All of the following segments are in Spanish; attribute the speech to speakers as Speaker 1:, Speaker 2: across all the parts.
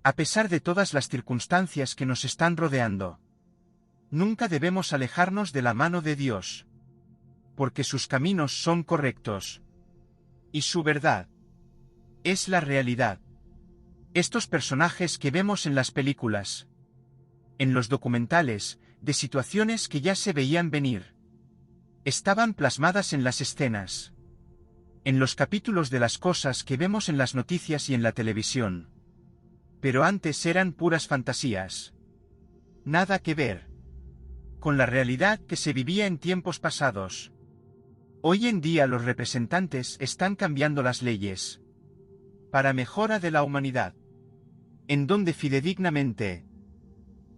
Speaker 1: A pesar de todas las circunstancias que nos están rodeando, nunca debemos alejarnos de la mano de Dios, porque sus caminos son correctos, y su verdad es la realidad. Estos personajes que vemos en las películas, en los documentales, de situaciones que ya se veían venir, estaban plasmadas en las escenas, en los capítulos de las cosas que vemos en las noticias y en la televisión. Pero antes eran puras fantasías. Nada que ver con la realidad que se vivía en tiempos pasados. Hoy en día los representantes están cambiando las leyes para mejora de la humanidad, en donde fidedignamente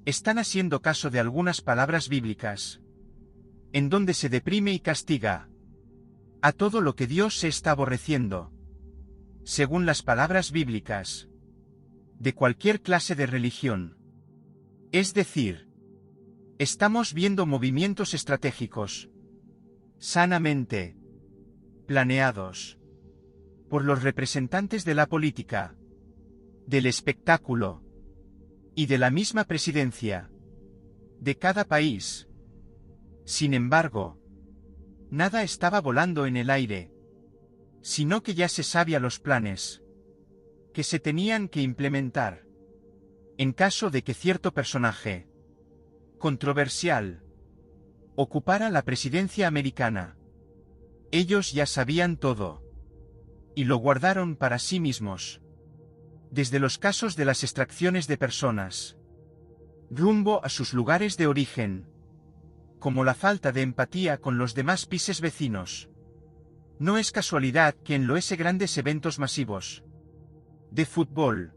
Speaker 1: están haciendo caso de algunas palabras bíblicas, en donde se deprime y castiga a todo lo que Dios se está aborreciendo, según las palabras bíblicas, de cualquier clase de religión. Es decir, estamos viendo movimientos estratégicos, sanamente planeados por los representantes de la política, del espectáculo y de la misma presidencia de cada país. Sin embargo, nada estaba volando en el aire, sino que ya se sabía los planes que se tenían que implementar en caso de que cierto personaje controversial ocupara la presidencia americana. Ellos ya sabían todo y lo guardaron para sí mismos. Desde los casos de las extracciones de personas rumbo a sus lugares de origen, como la falta de empatía con los demás países vecinos. No es casualidad que en los grandes eventos masivos de fútbol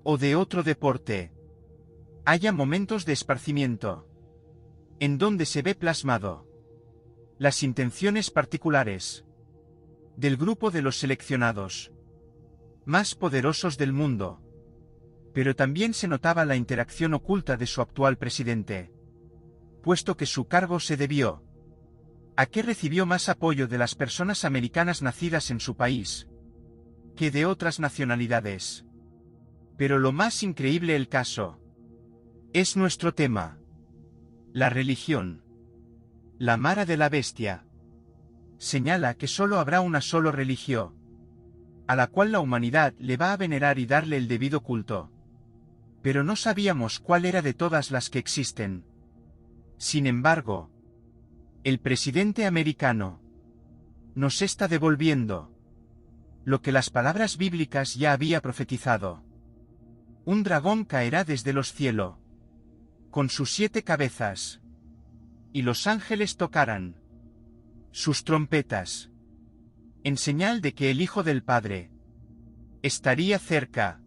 Speaker 1: o de otro deporte haya momentos de esparcimiento, en donde se ve plasmado las intenciones particulares del grupo de los seleccionados más poderosos del mundo. Pero también se notaba la interacción oculta de su actual presidente, puesto que su cargo se debió a que recibió más apoyo de las personas americanas nacidas en su país que de otras nacionalidades. Pero lo más increíble el caso es nuestro tema: la religión. La Mara de la Bestia señala que solo habrá una sola religión, a la cual la humanidad le va a venerar y darle el debido culto. Pero no sabíamos cuál era de todas las que existen. Sin embargo, el presidente americano nos está devolviendo lo que las palabras bíblicas ya había profetizado. Un dragón caerá desde los cielos, con sus 7 cabezas, y los ángeles tocarán sus trompetas, en señal de que el Hijo del Padre estaría cerca.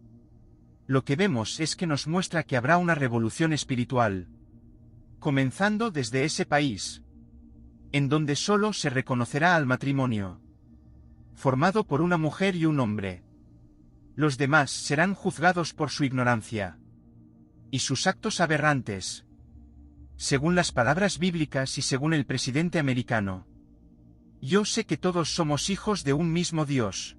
Speaker 1: Lo que vemos es que nos muestra que habrá una revolución espiritual, comenzando desde ese país, en donde solo se reconocerá al matrimonio formado por una mujer y un hombre. Los demás serán juzgados por su ignorancia y sus actos aberrantes, según las palabras bíblicas y según el presidente americano. Yo sé que todos somos hijos de un mismo Dios,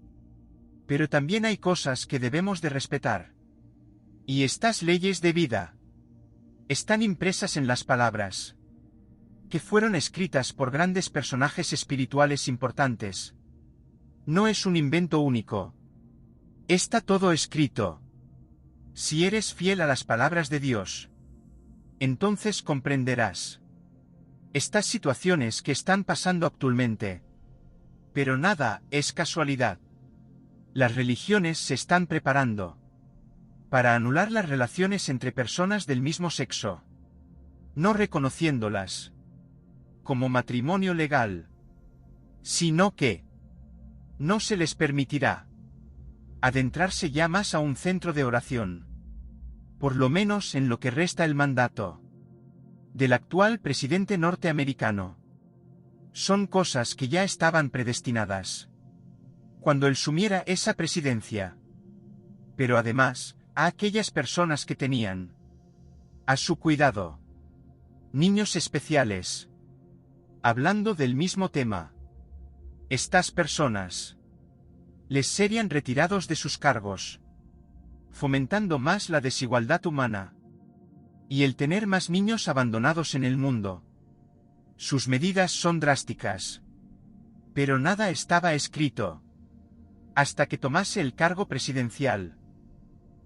Speaker 1: pero también hay cosas que debemos de respetar. Y estas leyes de vida están impresas en las palabras que fueron escritas por grandes personajes espirituales importantes. No es un invento único. Está todo escrito. Si eres fiel a las palabras de Dios, entonces comprenderás estas situaciones que están pasando actualmente. Pero nada es casualidad. Las religiones se están preparando para anular las relaciones entre personas del mismo sexo, no reconociéndolas como matrimonio legal, sino que no se les permitirá adentrarse ya más a un centro de oración, por lo menos en lo que resta el mandato del actual presidente norteamericano. Son cosas que ya estaban predestinadas cuando él sumiera esa presidencia. Pero además, a aquellas personas que tenían a su cuidado niños especiales, hablando del mismo tema, estas personas les serían retirados de sus cargos fomentando más la desigualdad humana y el tener más niños abandonados en el mundo. Sus medidas son drásticas. Pero nada estaba escrito. Hasta que tomase el cargo presidencial,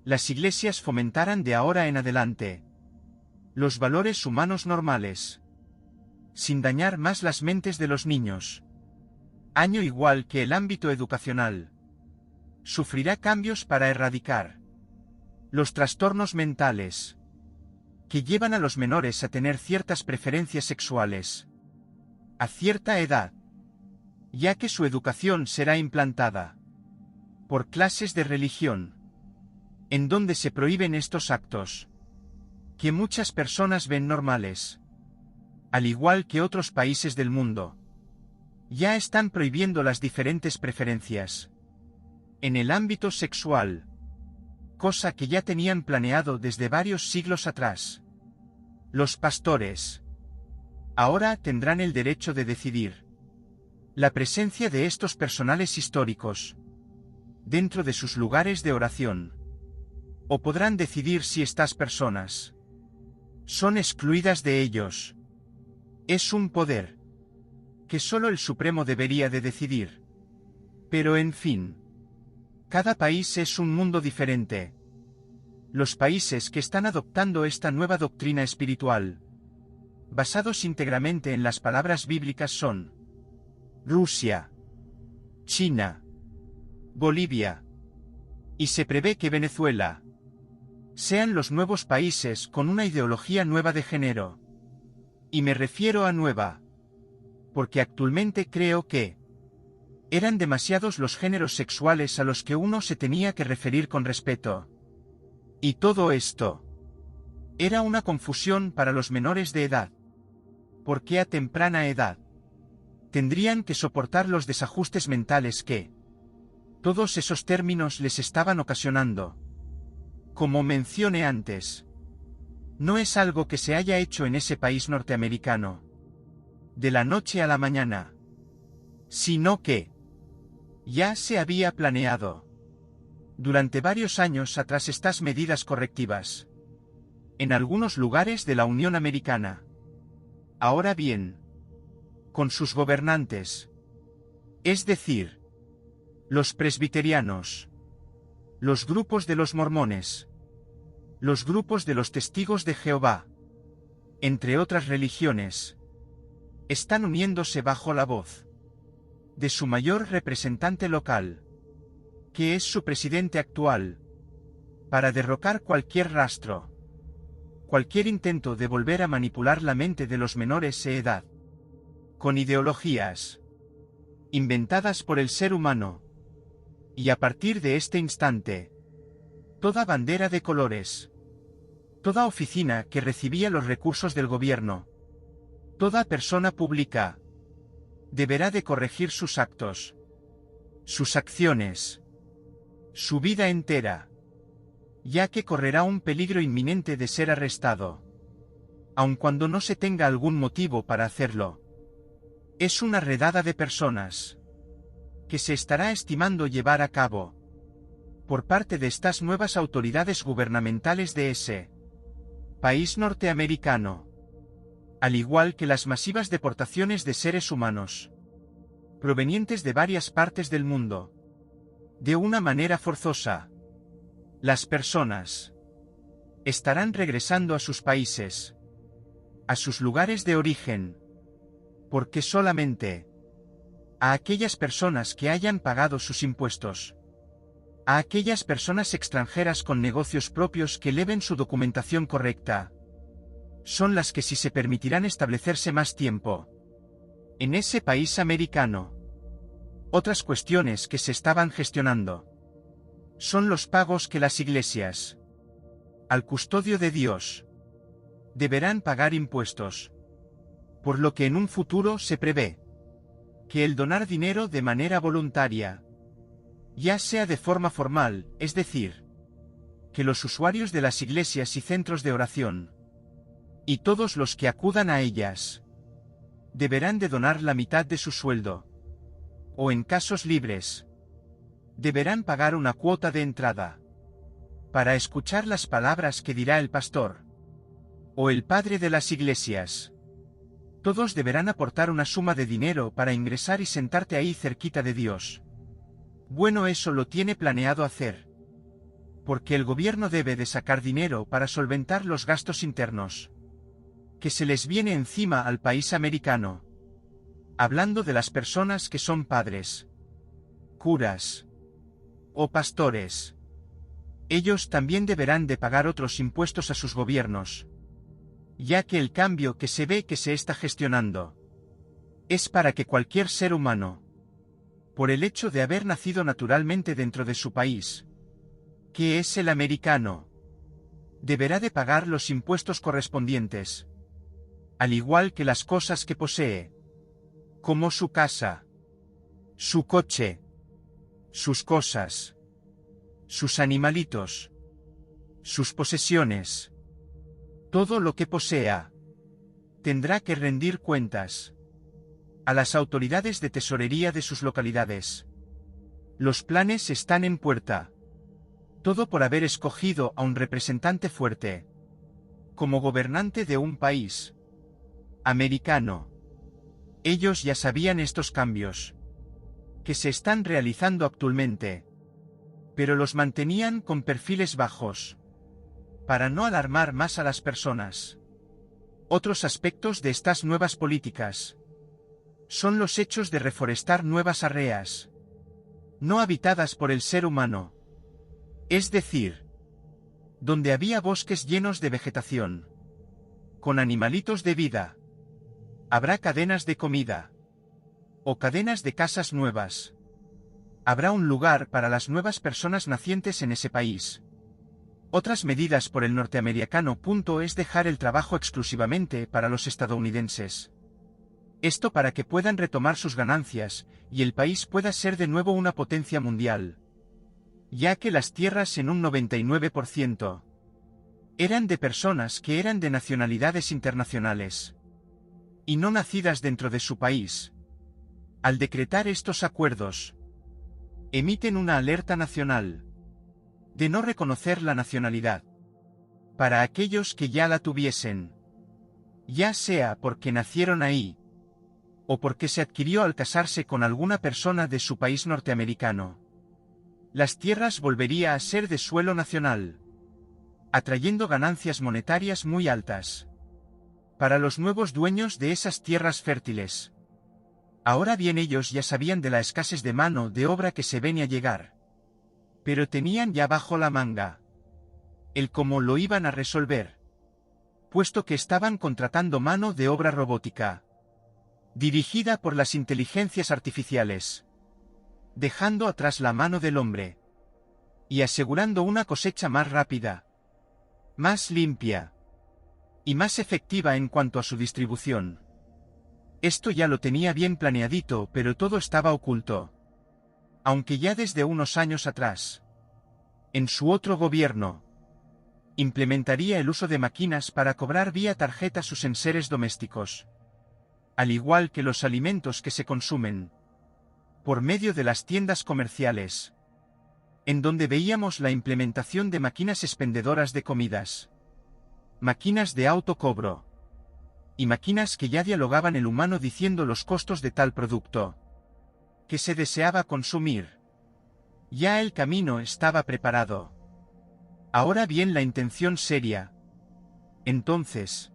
Speaker 1: las iglesias fomentaran de ahora en adelante los valores humanos normales, sin dañar más las mentes de los niños. Año igual que el ámbito educacional sufrirá cambios para erradicar los trastornos mentales que llevan a los menores a tener ciertas preferencias sexuales a cierta edad, ya que su educación será implantada por clases de religión, en donde se prohíben estos actos que muchas personas ven normales. Al igual que otros países del mundo, ya están prohibiendo las diferentes preferencias en el ámbito sexual, cosa que ya tenían planeado desde varios siglos atrás. Los pastores ahora tendrán el derecho de decidir la presencia de estos personales históricos dentro de sus lugares de oración, o podrán decidir si estas personas son excluidas de ellos. Es un poder que solo el Supremo debería de decidir. Pero en fin, cada país es un mundo diferente. Los países que están adoptando esta nueva doctrina espiritual, basados íntegramente en las palabras bíblicas, son Rusia, China, Bolivia, y se prevé que Venezuela sean los nuevos países con una ideología nueva de género. Y me refiero a nueva, porque actualmente creo que eran demasiados los géneros sexuales a los que uno se tenía que referir con respeto. Y todo esto era una confusión para los menores de edad, porque a temprana edad tendrían que soportar los desajustes mentales que todos esos términos les estaban ocasionando. Como mencioné antes, no es algo que se haya hecho en ese país norteamericano de la noche a la mañana, sino que ya se había planeado durante varios años atrás estas medidas correctivas en algunos lugares de la Unión Americana. Ahora bien, con sus gobernantes, es decir, los presbiterianos, los grupos de los mormones, los grupos de los testigos de Jehová, entre otras religiones, están uniéndose bajo la voz de su mayor representante local, que es su presidente actual, para derrocar cualquier rastro, cualquier intento de volver a manipular la mente de los menores de edad, con ideologías inventadas por el ser humano. Y a partir de este instante, toda bandera de colores, toda oficina que recibía los recursos del gobierno, toda persona pública, deberá de corregir sus actos, sus acciones, su vida entera, ya que correrá un peligro inminente de ser arrestado, aun cuando no se tenga algún motivo para hacerlo. Es una redada de personas que se estará estimando llevar a cabo por parte de estas nuevas autoridades gubernamentales de ese país norteamericano, al igual que las masivas deportaciones de seres humanos provenientes de varias partes del mundo, de una manera forzosa. Las personas estarán regresando a sus países, a sus lugares de origen, porque solamente a aquellas personas que hayan pagado sus impuestos, a aquellas personas extranjeras con negocios propios que eleven su documentación correcta, son las que sí se permitirán establecerse más tiempo en ese país americano. Otras cuestiones que se estaban gestionando son los pagos que las iglesias, al custodio de Dios, deberán pagar impuestos, por lo que en un futuro se prevé que el donar dinero de manera voluntaria, ya sea de forma formal, es decir, que los usuarios de las iglesias y centros de oración, y todos los que acudan a ellas, deberán de donar la mitad de su sueldo, o en casos libres, deberán pagar una cuota de entrada. para escuchar las palabras que dirá el pastor o el padre de las iglesias. Todos deberán aportar una suma de dinero para ingresar y sentarte ahí cerquita de Dios. Bueno, eso lo tiene planeado hacer, porque el gobierno debe de sacar dinero para solventar los gastos internos que se les viene encima al país americano. Hablando de las personas que son padres, curas o pastores, ellos también deberán de pagar otros impuestos a sus gobiernos, ya que el cambio que se ve que se está gestionando es para que cualquier ser humano, por el hecho de haber nacido naturalmente dentro de su país, que es el americano, deberá de pagar los impuestos correspondientes, al igual que las cosas que posee, como su casa, su coche, sus cosas, sus animalitos, sus posesiones. Todo lo que posea tendrá que rendir cuentas a las autoridades de tesorería de sus localidades. Los planes están en puerta. Todo por haber escogido a un representante fuerte como gobernante de un país americano. Ellos ya sabían estos cambios que se están realizando actualmente, pero los mantenían con perfiles bajos para no alarmar más a las personas. Otros aspectos de estas nuevas políticas son los hechos de reforestar nuevas áreas no habitadas por el ser humano, es decir, donde había bosques llenos de vegetación, con animalitos de vida. Habrá cadenas de comida o cadenas de casas nuevas. Habrá un lugar para las nuevas personas nacientes en ese país. Otras medidas por el norteamericano. Es dejar el trabajo exclusivamente para los estadounidenses. Esto para que puedan retomar sus ganancias y el país pueda ser de nuevo una potencia mundial, ya que las tierras en un 99% eran de personas que eran de nacionalidades internacionales y no nacidas dentro de su país. Al decretar estos acuerdos, emiten una alerta nacional de no reconocer la nacionalidad para aquellos que ya la tuviesen, ya sea porque nacieron ahí o porque se adquirió al casarse con alguna persona de su país norteamericano. Las tierras volvería a ser de suelo nacional, atrayendo ganancias monetarias muy altas para los nuevos dueños de esas tierras fértiles. Ahora bien, ellos ya sabían de la escasez de mano de obra que se venía a llegar, pero tenían ya bajo la manga el cómo lo iban a resolver, puesto que estaban contratando mano de obra robótica, dirigida por las inteligencias artificiales, dejando atrás la mano del hombre y asegurando una cosecha más rápida, más limpia y más efectiva en cuanto a su distribución. Esto ya lo tenía bien planeadito, pero todo estaba oculto. Aunque ya desde unos años atrás, en su otro gobierno, implementaría el uso de máquinas para cobrar vía tarjeta sus enseres domésticos, al igual que los alimentos que se consumen por medio de las tiendas comerciales, en donde veíamos la implementación de máquinas expendedoras de comidas, máquinas de autocobro y máquinas que ya dialogaban el humano diciendo los costos de tal producto que se deseaba consumir. Ya el camino estaba preparado. Ahora bien, la intención seria, entonces,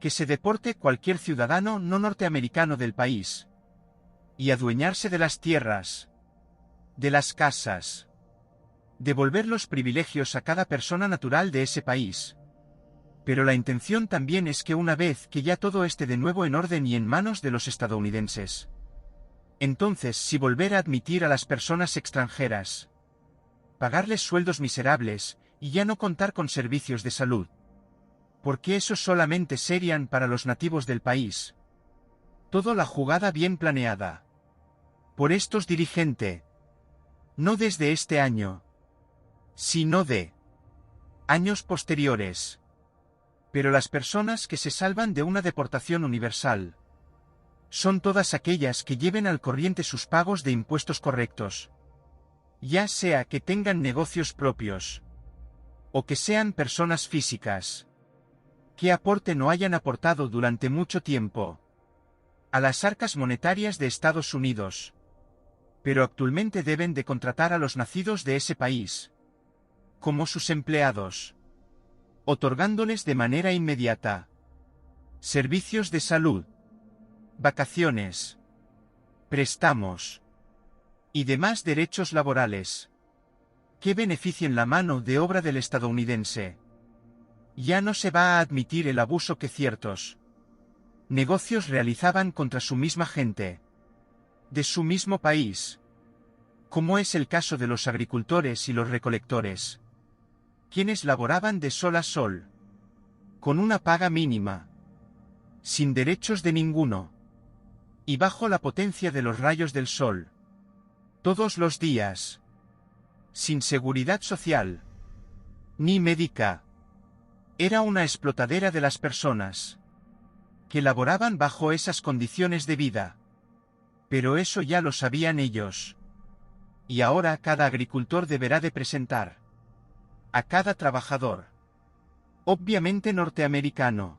Speaker 1: que se deporte cualquier ciudadano no norteamericano del país y adueñarse de las tierras, de las casas, devolver los privilegios a cada persona natural de ese país. Pero la intención también es que una vez que ya todo esté de nuevo en orden y en manos de los estadounidenses, entonces sí volver a admitir a las personas extranjeras, pagarles sueldos miserables y ya no contar con servicios de salud, porque esos solamente serían para los nativos del país. Todo la jugada bien planeada por estos dirigentes, no desde este año, sino de años posteriores. Pero las personas que se salvan de una deportación universal son todas aquellas que lleven al corriente sus pagos de impuestos correctos, ya sea que tengan negocios propios o que sean personas físicas. ¿Qué aporte no hayan aportado durante mucho tiempo a las arcas monetarias de Estados Unidos? Pero actualmente deben de contratar a los nacidos de ese país como sus empleados, otorgándoles de manera inmediata servicios de salud, vacaciones, préstamos y demás derechos laborales que beneficien la mano de obra del estadounidense. Ya no se va a admitir el abuso que ciertos negocios realizaban contra su misma gente de su mismo país, como es el caso de los agricultores y los recolectores, quienes laboraban de sol a sol, con una paga mínima, sin derechos de ninguno, y bajo la potencia de los rayos del sol, todos los días, sin seguridad social, ni médica. Era una explotadera de las personas que laboraban bajo esas condiciones de vida. Pero eso ya lo sabían ellos. Y ahora cada agricultor deberá de presentar a cada trabajador, obviamente norteamericano,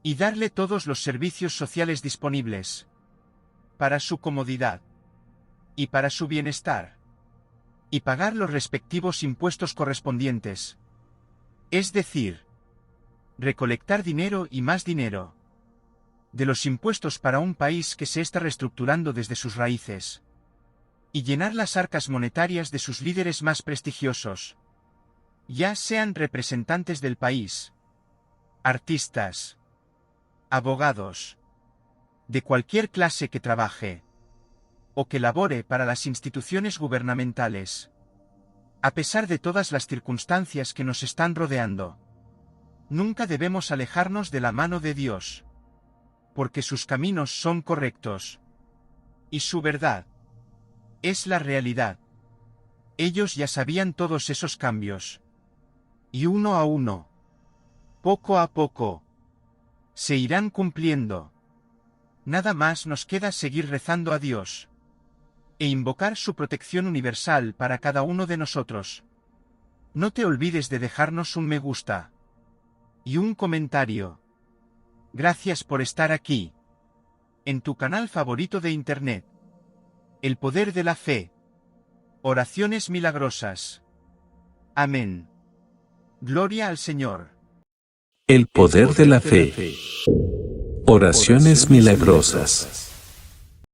Speaker 1: y darle todos los servicios sociales disponibles para su comodidad y para su bienestar, y pagar los respectivos impuestos correspondientes. Es decir, recolectar dinero y más dinero de los impuestos para un país que se está reestructurando desde sus raíces, y llenar las arcas monetarias de sus líderes más prestigiosos, ya sean representantes del país, artistas, abogados, de cualquier clase que trabaje, o que labore para las instituciones gubernamentales. A pesar de todas las circunstancias que nos están rodeando, nunca debemos alejarnos de la mano de Dios, porque sus caminos son correctos, y su verdad es la realidad. Ellos ya sabían todos esos cambios, y uno a uno, poco a poco, se irán cumpliendo. Nada más nos queda seguir rezando a Dios e invocar su protección universal para cada uno de nosotros. No te olvides de dejarnos un me gusta y un comentario. Gracias por estar aquí, en tu canal favorito de Internet. El poder de la fe. Oraciones milagrosas. Amén. Gloria al Señor.
Speaker 2: El poder de la fe. Oraciones milagrosas.